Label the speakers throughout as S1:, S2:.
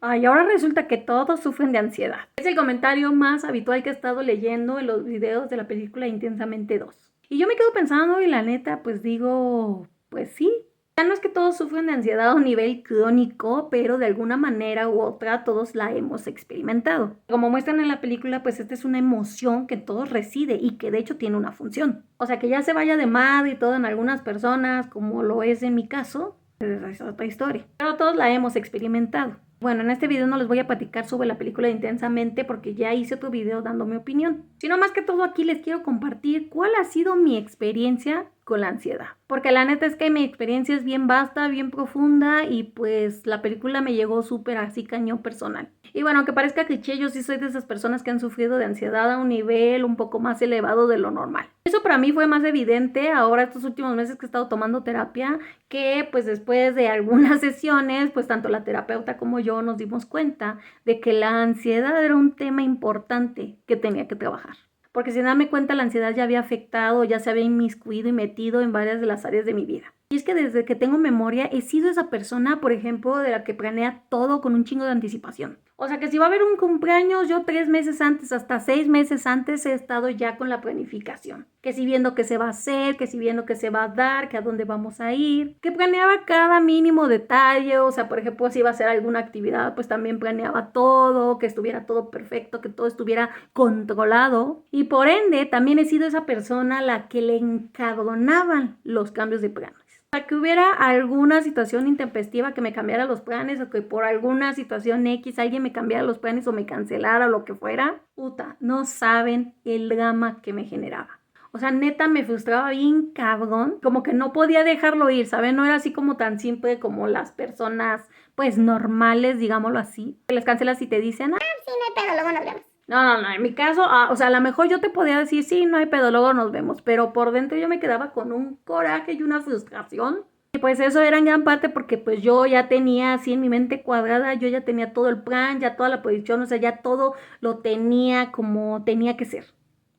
S1: Ay, ahora resulta que todos sufren de ansiedad. Es el comentario más habitual que he estado leyendo en los videos de la película Intensamente 2. Y yo me quedo pensando y la neta, pues digo, pues sí. Ya no es que todos sufren de ansiedad a un nivel crónico, pero de alguna manera u otra todos la hemos experimentado. Como muestran en la película, pues esta es una emoción que en todos reside y que de hecho tiene una función. O sea, que ya se vaya de madre y todo en algunas personas, como lo es en mi caso, es otra historia. Pero todos la hemos experimentado. Bueno, en este video no les voy a platicar sobre la película Intensamente porque ya hice otro video dando mi opinión. Sino más que todo aquí les quiero compartir cuál ha sido mi experiencia con la ansiedad. Porque la neta es que mi experiencia es bien vasta, bien profunda y pues la película me llegó súper así cañón personal. Y bueno, aunque parezca cliché, yo sí soy de esas personas que han sufrido de ansiedad a un nivel un poco más elevado de lo normal. Eso para mí fue más evidente ahora estos últimos meses que he estado tomando terapia, que pues después de algunas sesiones, pues tanto la terapeuta como yo nos dimos cuenta de que la ansiedad era un tema importante que tenía que trabajar. Porque sin darme cuenta la ansiedad ya había afectado, ya se había inmiscuido y metido en varias de las áreas de mi vida. Y es que desde que tengo memoria he sido esa persona, por ejemplo, de la que planea todo con un chingo de anticipación. O sea que si va a haber un cumpleaños, yo 3 meses antes, hasta 6 meses antes he estado ya con la planificación. Que si viendo qué se va a hacer, que si viendo qué se va a dar, que a dónde vamos a ir. Que planeaba cada mínimo detalle, o sea, por ejemplo, si iba a hacer alguna actividad, pues también planeaba todo, que estuviera todo perfecto, que todo estuviera controlado. Y por ende, también he sido esa persona a la que le encabronaban los cambios de planes. O sea, que hubiera alguna situación intempestiva que me cambiara los planes o que por alguna situación X alguien me cambiara los planes o me cancelara o lo que fuera. Puta, no saben el drama que me generaba. O sea, neta me frustraba bien cabrón, como que no podía dejarlo ir, ¿saben? No era así como tan simple como las personas, pues, normales, digámoslo así. Que les cancelas y te dicen, sí, no hay pedo, luego nos vemos. No, en mi caso, o sea, a lo mejor yo te podía decir, sí, no hay pedo, luego nos vemos, pero por dentro yo me quedaba con un coraje y una frustración. Y pues eso era en gran parte porque pues yo ya tenía así en mi mente cuadrada, yo ya tenía todo el plan, ya toda la posición, o sea, ya todo lo tenía como tenía que ser.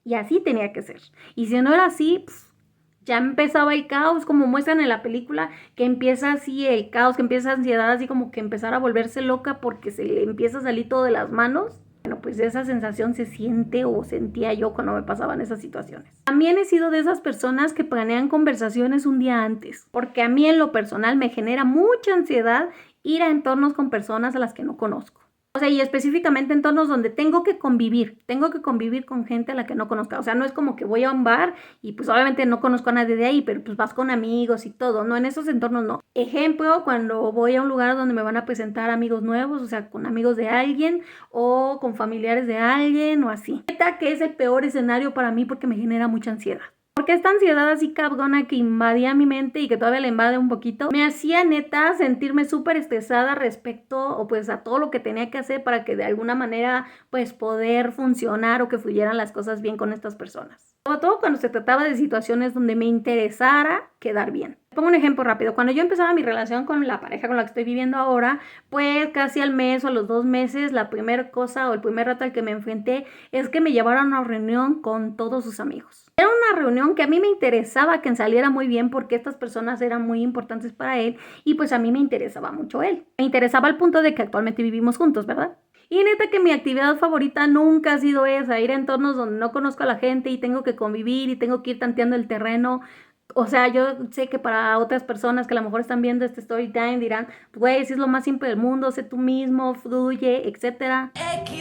S1: Y así tenía que ser. Y si no era así, pues, ya empezaba el caos, como muestran en la película, que empieza así el caos, que empieza ansiedad, así como que empezar a volverse loca porque se le empieza a salir todo de las manos. Bueno, pues esa sensación se siente o sentía yo cuando me pasaban esas situaciones. También he sido de esas personas que planean conversaciones un día antes, porque a mí en lo personal me genera mucha ansiedad ir a entornos con personas a las que no conozco. O sea, y específicamente entornos donde tengo que convivir con gente a la que no conozca. O sea, no es como que voy a un bar y pues obviamente no conozco a nadie de ahí, pero pues vas con amigos y todo, no, en esos entornos no. Ejemplo, cuando voy a un lugar donde me van a presentar amigos nuevos, o sea, con amigos de alguien o con familiares de alguien o así. Neta que es el peor escenario para mí porque me genera mucha ansiedad. Porque esta ansiedad así cabrona que invadía mi mente y que todavía la invade un poquito, me hacía neta sentirme súper estresada respecto o pues a todo lo que tenía que hacer para que de alguna manera pues poder funcionar o que fluyeran las cosas bien con estas personas. Sobre todo cuando se trataba de situaciones donde me interesara quedar bien. Pongo un ejemplo rápido. Cuando yo empezaba mi relación con la pareja con la que estoy viviendo ahora, pues casi al mes o a los 2 meses, la primera cosa o el primer reto al que me enfrenté es que me llevaron a una reunión con todos sus amigos. Era una reunión que a mí me interesaba que saliera muy bien porque estas personas eran muy importantes para él y pues a mí me interesaba mucho él. Me interesaba al punto de que actualmente vivimos juntos, ¿verdad? Y neta que mi actividad favorita nunca ha sido esa, ir a entornos donde no conozco a la gente y tengo que convivir y tengo que ir tanteando el terreno. O sea, yo sé que para otras personas que a lo mejor están viendo este story time dirán, güey, si es lo más simple del mundo, sé tú mismo, fluye, etcétera.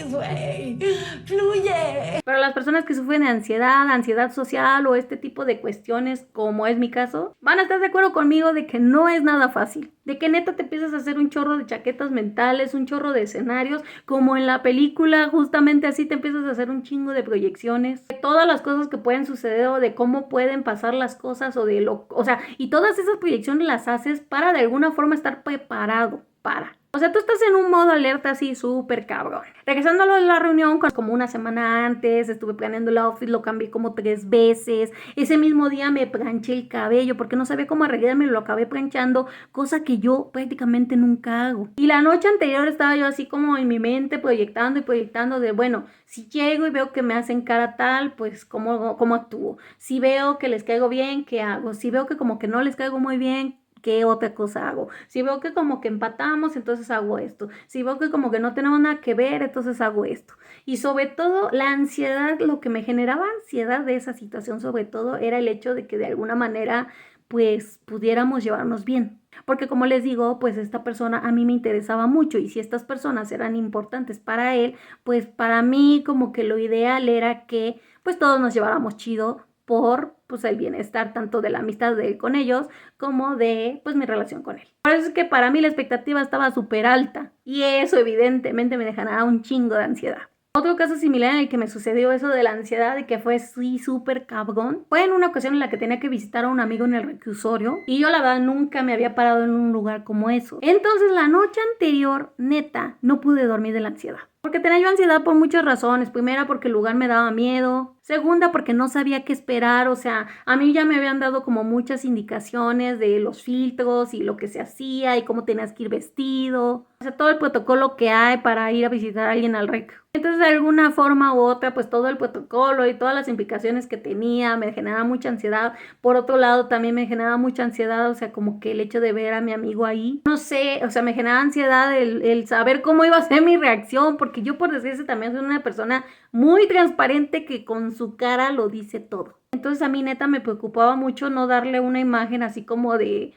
S1: Güey, fluye. Pero las personas que sufren de ansiedad social o este tipo de cuestiones, como es mi caso, van a estar de acuerdo conmigo de que no es nada fácil. De que neta te empiezas a hacer un chorro de chaquetas mentales, un chorro de escenarios, como en la película, justamente así te empiezas a hacer un chingo de proyecciones, de todas las cosas que pueden suceder o de cómo pueden pasar las cosas o sea, y todas esas proyecciones las haces para de alguna forma estar preparado para. O sea, tú estás en un modo alerta así súper cabrón. Regresando a lo de la reunión, como una semana antes, estuve planeando el outfit, lo cambié como 3 veces. Ese mismo día me planché el cabello porque no sabía cómo arreglarme, lo acabé planchando, cosa que yo prácticamente nunca hago. Y la noche anterior estaba yo así como en mi mente proyectando y proyectando de, bueno, si llego y veo que me hacen cara tal, pues ¿cómo actúo? Si veo que les caigo bien, ¿qué hago? Si veo que como que no les caigo muy bien, ¿qué otra cosa hago? Si veo que como que empatamos, entonces hago esto. Si veo que como que no tenemos nada que ver, entonces hago esto. Y sobre todo la ansiedad, lo que me generaba ansiedad de esa situación sobre todo era el hecho de que de alguna manera pues pudiéramos llevarnos bien. Porque como les digo, pues esta persona a mí me interesaba mucho y si estas personas eran importantes para él, pues para mí como que lo ideal era que pues todos nos lleváramos chido por pues el bienestar tanto de la amistad de él con ellos como de pues mi relación con él. Por eso es que para mí la expectativa estaba súper alta y eso evidentemente me dejará un chingo de ansiedad. Otro caso similar en el que me sucedió eso de la ansiedad y que fue sí súper cabrón fue en una ocasión en la que tenía que visitar a un amigo en el reclusorio y yo la verdad nunca me había parado en un lugar como eso. Entonces la noche anterior, neta, no pude dormir de la ansiedad. Porque tenía yo ansiedad por muchas razones. Primera, porque el lugar me daba miedo. Segunda, porque no sabía qué esperar. O sea, a mí ya me habían dado como muchas indicaciones de los filtros y lo que se hacía y cómo tenías que ir vestido. O sea, todo el protocolo que hay para ir a visitar a alguien al rec. Entonces, de alguna forma u otra, pues todo el protocolo y todas las implicaciones que tenía me generaba mucha ansiedad. Por otro lado, también me generaba mucha ansiedad, o sea, como que el hecho de ver a mi amigo ahí. No sé, o sea, me generaba ansiedad el saber cómo iba a ser mi reacción, porque yo por decirse también soy una persona muy transparente que con su cara lo dice todo. Entonces a mí neta me preocupaba mucho no darle una imagen así como de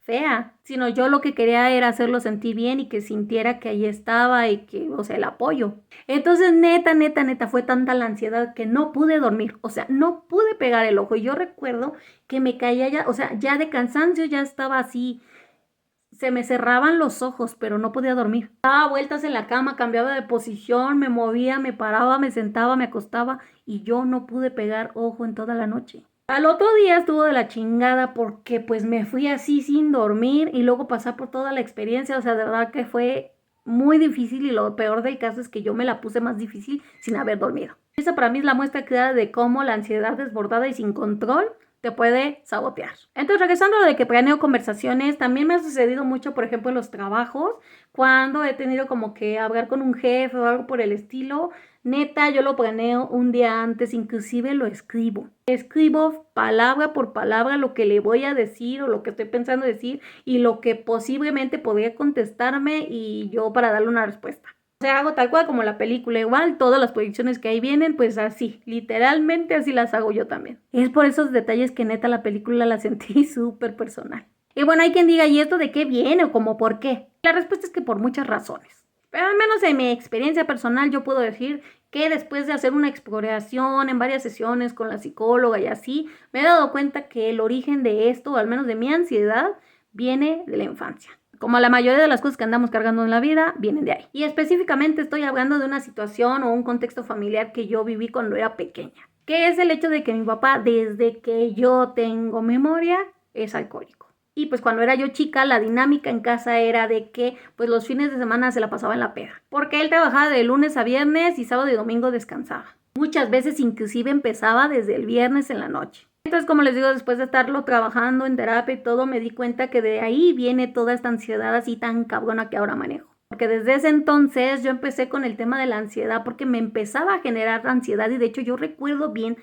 S1: fea, sino yo lo que quería era hacerlo sentir bien y que sintiera que ahí estaba y que, o sea, el apoyo. Entonces, neta, fue tanta la ansiedad que no pude dormir, o sea, no pude pegar el ojo. Y yo recuerdo que me caía ya, o sea, ya de cansancio ya estaba así, se me cerraban los ojos, pero no podía dormir. Daba vueltas en la cama, cambiaba de posición, me movía, me paraba, me sentaba, me acostaba y yo no pude pegar ojo en toda la noche. Al otro día estuvo de la chingada porque pues me fui así sin dormir y luego pasar por toda la experiencia, o sea, de verdad que fue muy difícil y lo peor del caso es que yo me la puse más difícil sin haber dormido. Esa para mí es la muestra clara de cómo la ansiedad desbordada y sin control te puede sabotear. Entonces, regresando a lo de que planeo conversaciones, también me ha sucedido mucho, por ejemplo, en los trabajos, cuando he tenido como que hablar con un jefe o algo por el estilo, neta, yo lo planeo un día antes, inclusive lo escribo. Escribo palabra por palabra lo que le voy a decir o lo que estoy pensando decir y lo que posiblemente podría contestarme y yo para darle una respuesta. O sea, hago tal cual como la película, igual, todas las proyecciones que ahí vienen, pues así, literalmente así las hago yo también. Es por esos detalles que neta la película la sentí súper personal. Y bueno, hay quien diga, ¿y esto de qué viene o como por qué? La respuesta es que por muchas razones. Pero al menos en mi experiencia personal yo puedo decir que después de hacer una exploración en varias sesiones con la psicóloga y así, me he dado cuenta que el origen de esto, o al menos de mi ansiedad, viene de la infancia. Como la mayoría de las cosas que andamos cargando en la vida, vienen de ahí. Y específicamente estoy hablando de una situación o un contexto familiar que yo viví cuando era pequeña, que es el hecho de que mi papá, desde que yo tengo memoria, es alcohólico. Y pues cuando era yo chica, la dinámica en casa era de que pues los fines de semana se la pasaba en la peda. Porque él trabajaba de lunes a viernes y sábado y domingo descansaba. Muchas veces inclusive empezaba desde el viernes en la noche. Entonces, como les digo, después de estarlo trabajando en terapia y todo, me di cuenta que de ahí viene toda esta ansiedad así tan cabrona que ahora manejo. Porque desde ese entonces yo empecé con el tema de la ansiedad porque me empezaba a generar ansiedad y de hecho yo recuerdo bien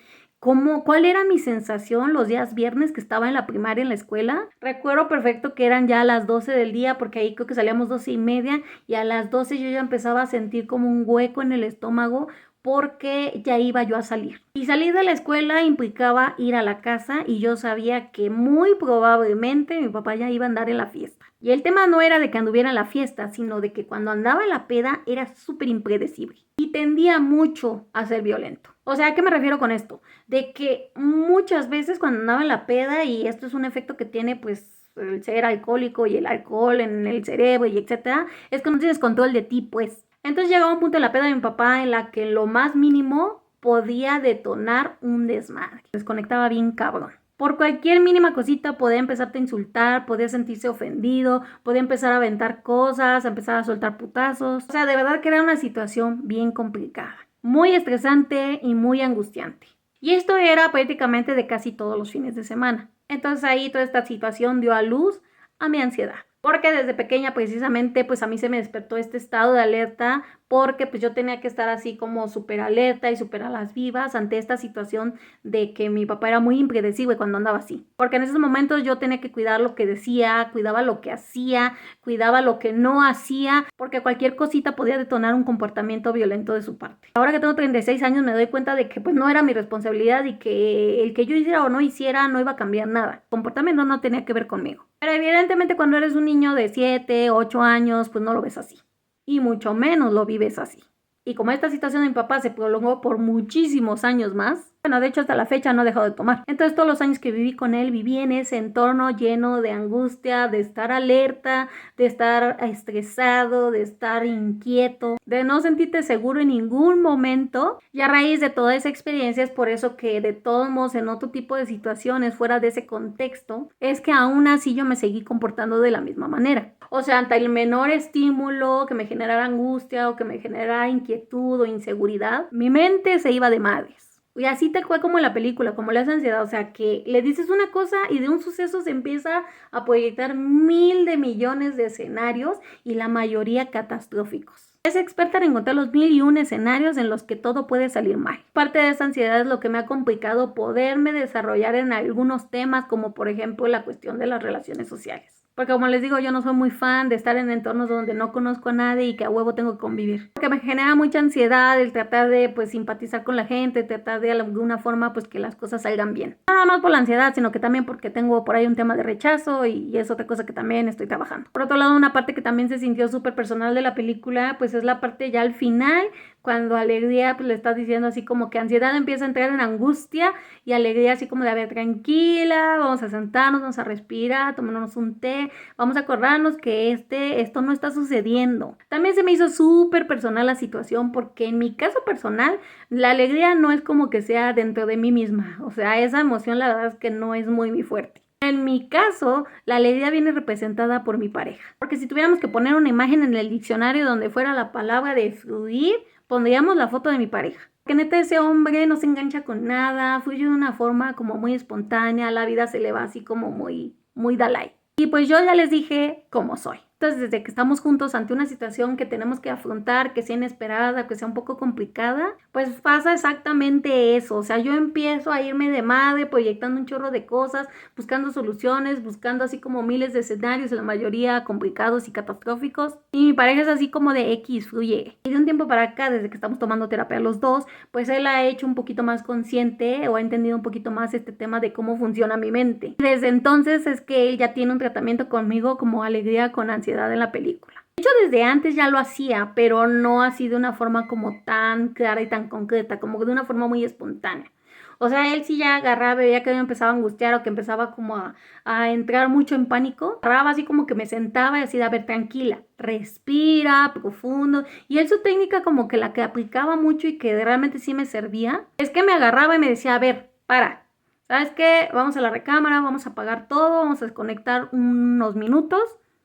S1: cuál era mi sensación los días viernes que estaba en la primaria en la escuela. Recuerdo perfecto que eran ya a las 12 del día porque ahí creo que salíamos 12:30 y a las 12 yo ya empezaba a sentir como un hueco en el estómago porque ya iba yo a salir. Y salir de la escuela implicaba ir a la casa y yo sabía que muy probablemente mi papá ya iba a andar en la fiesta. Y el tema no era de que anduviera en la fiesta, sino de que cuando andaba en la peda era súper impredecible y tendía mucho a ser violento. O sea, ¿a qué me refiero con esto? De que muchas veces cuando andaba en la peda, y esto es un efecto que tiene pues el ser alcohólico y el alcohol en el cerebro y etcétera, es que no tienes control de ti pues. Entonces llegaba un punto de la peda de mi papá en la que lo más mínimo podía detonar un desmadre. Desconectaba bien cabrón. Por cualquier mínima cosita podía empezarte a insultar, podía sentirse ofendido, podía empezar a aventar cosas, a empezar a soltar putazos. O sea, de verdad que era una situación bien complicada, muy estresante y muy angustiante. Y esto era prácticamente de casi todos los fines de semana. Entonces ahí toda esta situación dio a luz a mi ansiedad. Porque desde pequeña precisamente pues a mí se me despertó este estado de alerta porque pues yo tenía que estar así como súper alerta y súper a las vivas ante esta situación de que mi papá era muy impredecible cuando andaba así. Porque en esos momentos yo tenía que cuidar lo que decía, cuidaba lo que hacía, cuidaba lo que no hacía, porque cualquier cosita podía detonar un comportamiento violento de su parte. Ahora que tengo 36 años me doy cuenta de que pues no era mi responsabilidad y que el que yo hiciera o no hiciera no iba a cambiar nada. El comportamiento no tenía que ver conmigo. Pero evidentemente cuando eres un niño de 7, 8 años, pues no lo ves así. Y mucho menos lo vives así. Y como esta situación de mi papá se prolongó por muchísimos años más, bueno, de hecho hasta la fecha no he dejado de tomar. Entonces todos los años que viví con él, viví en ese entorno lleno de angustia, de estar alerta, de estar estresado, de estar inquieto, de no sentirte seguro en ningún momento. Y a raíz de toda esa experiencia es por eso que de todos modos en otro tipo de situaciones fuera de ese contexto, es que aún así yo me seguí comportando de la misma manera. O sea, ante el menor estímulo que me generara angustia o que me generara inquietud o inseguridad, mi mente se iba de madres. Y así tal cual como en la película, como le hace ansiedad, o sea, que le dices una cosa y de un suceso se empieza a proyectar 1,000 de millones de escenarios y la mayoría catastróficos. Es experta en encontrar los 1,001 escenarios en los que todo puede salir mal. Parte de esa ansiedad es lo que me ha complicado poderme desarrollar en algunos temas, como por ejemplo la cuestión de las relaciones sociales. Porque como les digo, yo no soy muy fan de estar en entornos donde no conozco a nadie y que a huevo tengo que convivir. Porque me genera mucha ansiedad el tratar de pues simpatizar con la gente, tratar de alguna forma pues que las cosas salgan bien. No nada más por la ansiedad, sino que también porque tengo por ahí un tema de rechazo y es otra cosa que también estoy trabajando. Por otro lado, una parte que también se sintió súper personal de la película pues es la parte ya al final, cuando Alegría pues le está diciendo así como que ansiedad empieza a entrar en angustia y Alegría así como de a ver, tranquila, vamos a sentarnos, vamos a respirar, tomarnos un té, vamos a acordarnos que esto no está sucediendo. También se me hizo súper personal la situación porque en mi caso personal la alegría no es como que sea dentro de mí misma, o sea, esa emoción la verdad es que no es muy fuerte. En mi caso, la alegría viene representada por mi pareja. Porque si tuviéramos que poner una imagen en el diccionario donde fuera la palabra de fluir, pondríamos la foto de mi pareja. Que neta ese hombre no se engancha con nada, fluye de una forma como muy espontánea, la vida se le va así como muy Dalai. Y pues yo ya les dije cómo soy. Entonces, desde que estamos juntos ante una situación que tenemos que afrontar, que sea inesperada, que sea un poco complicada, pues pasa exactamente eso. O sea, yo empiezo a irme de madre, proyectando un chorro de cosas, buscando soluciones, buscando así como miles de escenarios, la mayoría complicados y catastróficos. Y mi pareja es así como de X, fluye. Y de un tiempo para acá, desde que estamos tomando terapia los dos, pues él ha hecho un poquito más consciente o ha entendido un poquito más este tema de cómo funciona mi mente. Y desde entonces es que él ya tiene un tratamiento conmigo como alegría con ansiedad en la película. De hecho, desde antes ya lo hacía, pero no así de una forma como tan clara y tan concreta, como de una forma muy espontánea. O sea, él sí ya agarraba, veía que me empezaba a angustiar o que empezaba como a entrar mucho en pánico. Agarraba así como que me sentaba y así de, a ver, tranquila, respira, profundo. Y él su técnica como que la que aplicaba mucho y que realmente sí me servía, es que me agarraba y me decía, a ver, para. ¿Sabes qué? Vamos a la recámara, vamos a apagar todo, vamos a desconectar unos minutos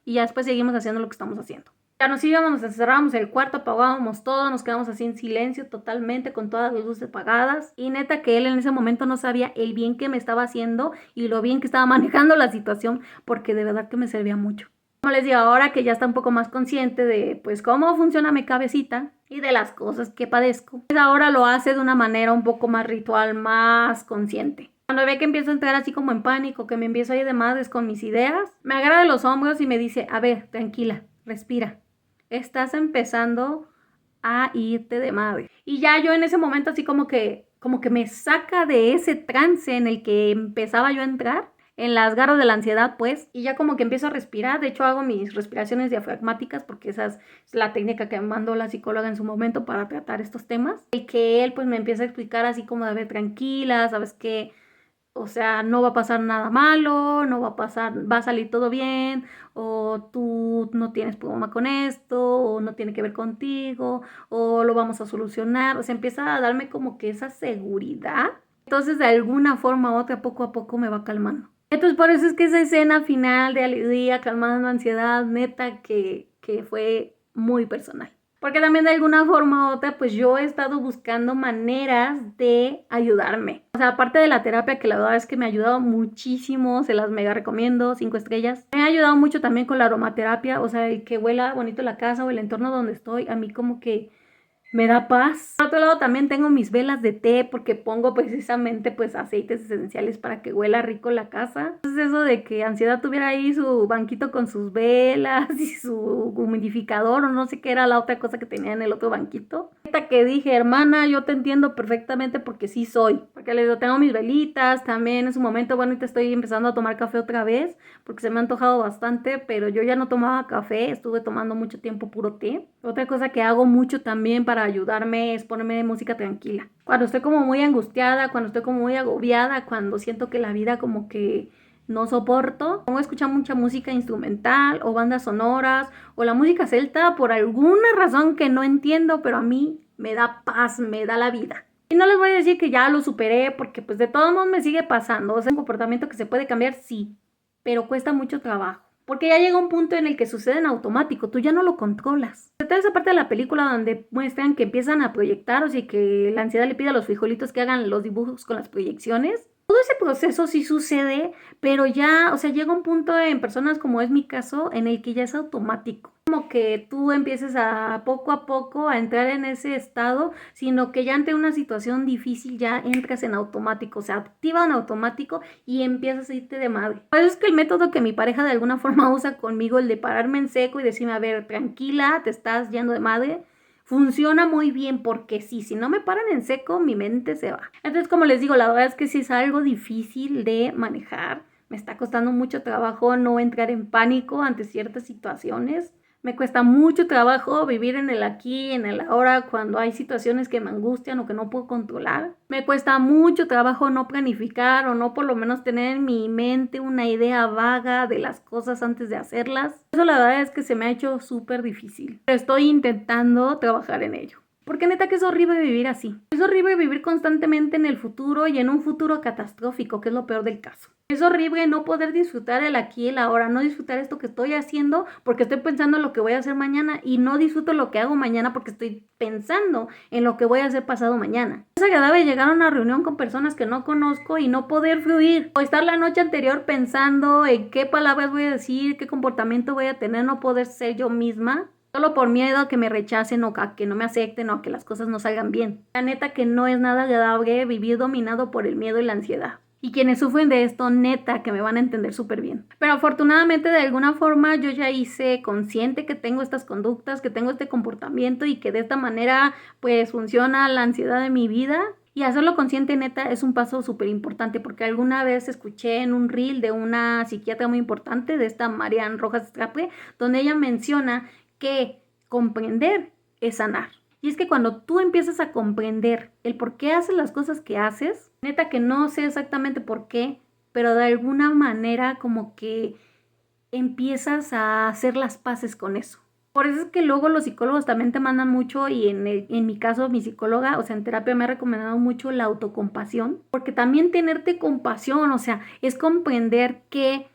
S1: y ya después seguimos haciendo lo que estamos haciendo. Ya nos íbamos, nos encerrábamos en el cuarto, apagábamos todo, nos quedamos así en silencio totalmente con todas las luces apagadas. Y neta que él en ese momento no sabía el bien que me estaba haciendo y lo bien que estaba manejando la situación, porque de verdad que me servía mucho. Como les digo, ahora que ya está un poco más consciente de pues cómo funciona mi cabecita y de las cosas que padezco, pues ahora lo hace de una manera un poco más ritual, más consciente. Cuando ve que empiezo a entrar así como en pánico, que me empiezo a ir de madres con mis ideas, me agarra de los hombros y me dice, a ver, tranquila, respira. Estás empezando a irte de madre. Y ya yo en ese momento así como que me saca de ese trance en el que empezaba yo a entrar, en las garras de la ansiedad pues, y ya como que empiezo a respirar. De hecho hago mis respiraciones diafragmáticas porque esa es la técnica que me mandó la psicóloga en su momento para tratar estos temas. Y que él pues me empieza a explicar así como de, a ver, tranquila, sabes que o sea, no va a pasar nada malo, no va a pasar, va a salir todo bien, o tú no tienes problema con esto, o no tiene que ver contigo, o lo vamos a solucionar. O sea, empieza a darme como que esa seguridad. Entonces, de alguna forma u otra, poco a poco me va calmando. Entonces, por eso es que esa escena final de alegría, calmando ansiedad, neta, que fue muy personal. Porque también de alguna forma u otra, pues yo he estado buscando maneras de ayudarme. O sea, aparte de la terapia, que la verdad es que me ha ayudado muchísimo, se las mega recomiendo, 5 estrellas. Me ha ayudado mucho también con la aromaterapia, o sea, el que huela bonito la casa o el entorno donde estoy, a mí como que me da paz. Por otro lado, también tengo mis velas de té porque pongo precisamente pues aceites esenciales para que huela rico la casa. Entonces eso de que Ansiedad tuviera ahí su banquito con sus velas y su humidificador o no sé qué era la otra cosa que tenía en el otro banquito. Esta que dije, hermana, yo te entiendo perfectamente porque sí soy. Porque les digo, tengo mis velitas también en su momento. Bueno, ahorita estoy empezando a tomar café otra vez porque se me ha antojado bastante, pero yo ya no tomaba café, estuve tomando mucho tiempo puro té. Otra cosa que hago mucho también para ayudarme es ponerme música tranquila. Cuando estoy como muy angustiada, cuando estoy como muy agobiada, cuando siento que la vida como que no soporto, pongo a escuchar mucha música instrumental o bandas sonoras o la música celta por alguna razón que no entiendo, pero a mí me da paz, me da la vida. Y no les voy a decir que ya lo superé porque pues de todos modos me sigue pasando. O sea, un comportamiento que se puede cambiar, sí, pero cuesta mucho trabajo. Porque ya llega un punto en el que sucede en automático, tú ya no lo controlas. Está esa parte de la película donde muestran que empiezan a proyectar, o sea, que la ansiedad le pide a los frijolitos que hagan los dibujos con las proyecciones. Todo ese proceso sí sucede, pero ya, o sea, llega un punto en personas como es mi caso, en el que ya es automático. Como que tú empieces a poco a entrar en ese estado, sino que ya ante una situación difícil ya entras en automático, o sea, activa en automático y empiezas a irte de madre. Por eso es que el método que mi pareja de alguna forma usa conmigo, el de pararme en seco y decirme, a ver, tranquila, te estás yendo de madre, funciona muy bien porque sí, si no me paran en seco, mi mente se va. Entonces, como les digo, la verdad es que sí es algo difícil de manejar. Me está costando mucho trabajo no entrar en pánico ante ciertas situaciones. Me cuesta mucho trabajo vivir en el aquí, en el ahora, cuando hay situaciones que me angustian o que no puedo controlar. Me cuesta mucho trabajo no planificar o no por lo menos tener en mi mente una idea vaga de las cosas antes de hacerlas. Eso la verdad es que se me ha hecho súper difícil. Pero estoy intentando trabajar en ello. Porque neta que es horrible vivir así. Es horrible vivir constantemente en el futuro y en un futuro catastrófico, que es lo peor del caso. Es horrible no poder disfrutar el aquí y el ahora, no disfrutar esto que estoy haciendo porque estoy pensando en lo que voy a hacer mañana y no disfruto lo que hago mañana porque estoy pensando en lo que voy a hacer pasado mañana. Es agradable llegar a una reunión con personas que no conozco y no poder fluir o estar la noche anterior pensando en qué palabras voy a decir, qué comportamiento voy a tener, no poder ser yo misma. Solo por miedo a que me rechacen o a que no me acepten o a que las cosas no salgan bien. La neta que no es nada agradable vivir dominado por el miedo y la ansiedad. Y quienes sufren de esto, neta, que me van a entender súper bien. Pero afortunadamente, de alguna forma, yo ya hice consciente que tengo estas conductas, que tengo este comportamiento y que de esta manera, pues, funciona la ansiedad de mi vida. Y hacerlo consciente, neta, es un paso súper importante porque alguna vez escuché en un reel de una psiquiatra muy importante, de esta Marian Rojas Strape, donde ella menciona que comprender es sanar. Y es que cuando tú empiezas a comprender el por qué haces las cosas que haces, neta que no sé exactamente por qué, pero de alguna manera como que empiezas a hacer las paces con eso. Por eso es que luego los psicólogos también te mandan mucho y en mi caso mi psicóloga, o sea, en terapia me ha recomendado mucho la autocompasión, porque también tenerte compasión, o sea, es comprender que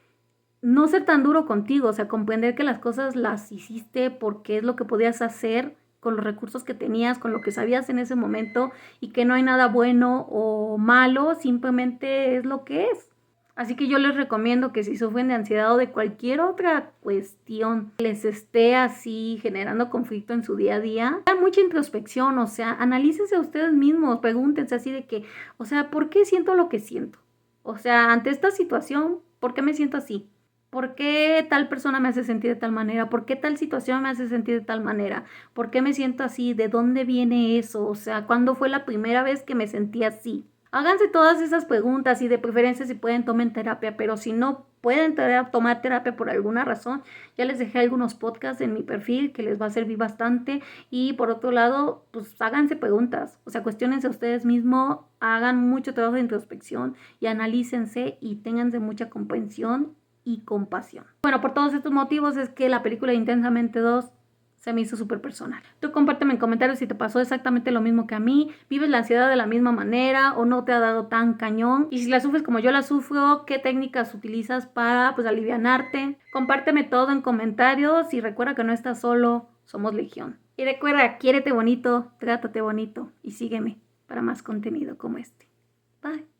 S1: no ser tan duro contigo, o sea, comprender que las cosas las hiciste porque es lo que podías hacer con los recursos que tenías, con lo que sabías en ese momento y que no hay nada bueno o malo, simplemente es lo que es. Así que yo les recomiendo que si sufren de ansiedad o de cualquier otra cuestión que les esté así generando conflicto en su día a día, hagan mucha introspección, o sea, analícense a ustedes mismos, pregúntense así de que, o sea, ¿por qué siento lo que siento? O sea, ante esta situación, ¿por qué me siento así? ¿Por qué tal persona me hace sentir de tal manera? ¿Por qué tal situación me hace sentir de tal manera? ¿Por qué me siento así? ¿De dónde viene eso? O sea, ¿cuándo fue la primera vez que me sentí así? Háganse todas esas preguntas y de preferencia si pueden tomen terapia, pero si no pueden tomar terapia por alguna razón, ya les dejé algunos podcasts en mi perfil que les va a servir bastante y por otro lado, pues háganse preguntas, o sea, cuestionense a ustedes mismos, hagan mucho trabajo de introspección y analícense y ténganse mucha comprensión y compasión. Bueno, por todos estos motivos es que la película Intensamente 2 se me hizo súper personal. Tú compárteme en comentarios si te pasó exactamente lo mismo que a mí, vives la ansiedad de la misma manera o no te ha dado tan cañón. Y si la sufres como yo la sufro, ¿qué técnicas utilizas para pues alivianarte? Compárteme todo en comentarios y recuerda que no estás solo, somos legión. Y Y recuerda, quiérete bonito, trátate bonito y sígueme para más contenido como este. Bye.